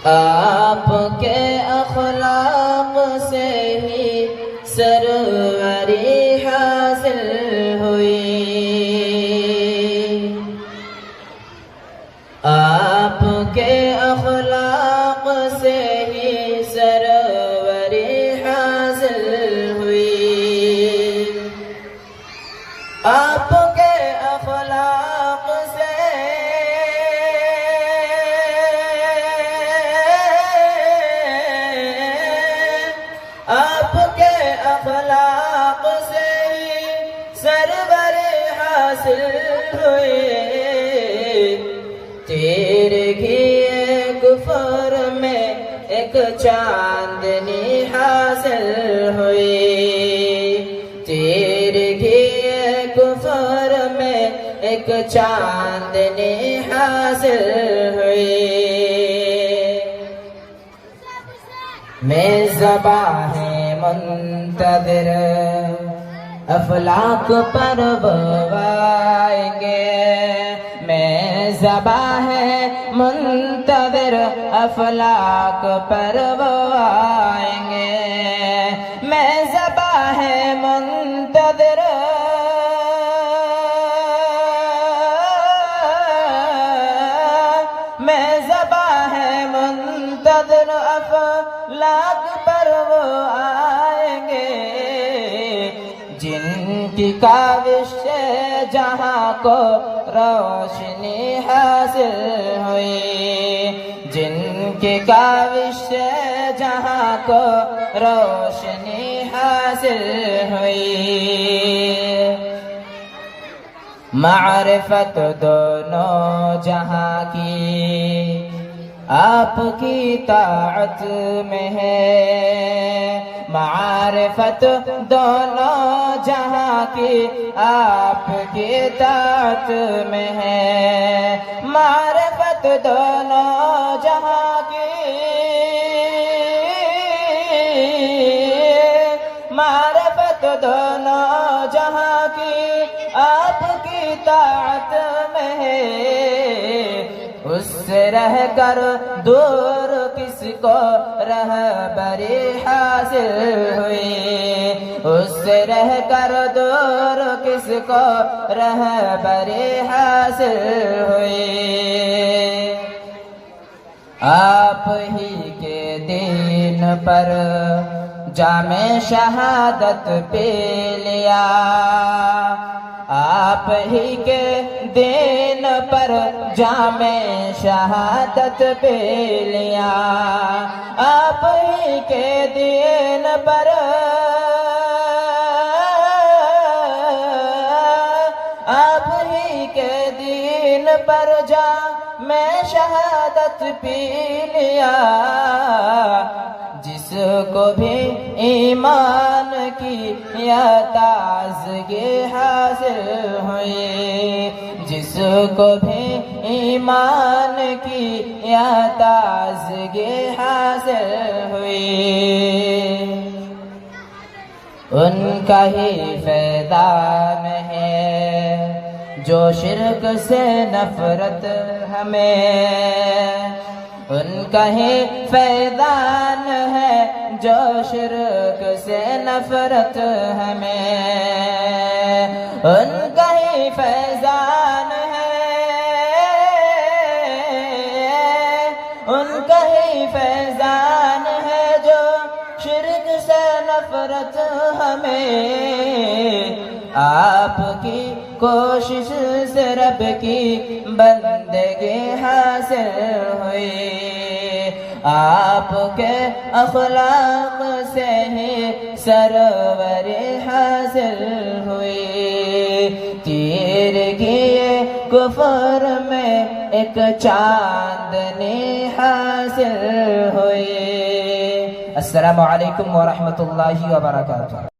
آپ کے اخلاق سے ہی سروری حاصل ہوئی، آپ کے اخلاق سے ہی سروری حاصل ہوئی، آپ کے اخلاق سے اخلاق سے ہی سرور حاصل ہوئے، تیرے کیے کفر میں ایک چاندنی حاصل ہوئی، تیرے کیے کفر میں ایک چاندنی حاصل ہوئی، میں ذبح منتظر افلاک پر وہ آئیں گے، میں ذبح منتظر افلاک پر وہ آئیں گے، میں ذبح منتظر میں ذبح منتظر افلاک پر وہ آئیں گے، جن کی کاوش سے جہاں کو روشنی حاصل ہوئی، جن کی کاوش سے جہاں کو روشنی حاصل ہوئی، معرفت دونوں جہاں کی آپ کی طاعت میں ہے، معرفت دونوں جہاں کی آپ کی طاعت میں ہے، معرفت دونوں جہاں کی، معرفت دونوں جہاں کی آپ کی طاعت میں ہے، اس سے رہ کر دور کس کو رہبری حاصل ہوئی، اس سے رہ کر دور کس کو رہبری حاصل ہوئی، آپ ہی کے دین پر جام شہادت پی لیا، آپ ہی کے دین پر جام شہادت پی لیا، آپ ہی کے دین پر، آپ ہی کے دین پر جام شہادت پی لیا، جس کو بھی ایمان کی یا تازگی حاصل ہوئی، جس کو بھی ایمان کی یا تازگی حاصل ہوئی، ان کا ہی فیضان ہے جو شرک سے نفرت ہمیں، ان کا ہی فیضان ہے جو شرک سے نفرت ہمیں، ان کا ہی فیضان ہے، ان کا ہی فیضان ہے جو شرک سے نفرت ہمیں، آپ کی کوشش سے رب کی بندگی حاصل ہوئی، آپ کے اخلاق سے ہی سروری حاصل ہوئی، تیرگی کفر میں ایک چاندنی حاصل ہوئی۔ السلام علیکم ورحمۃ اللہ وبرکاتہ۔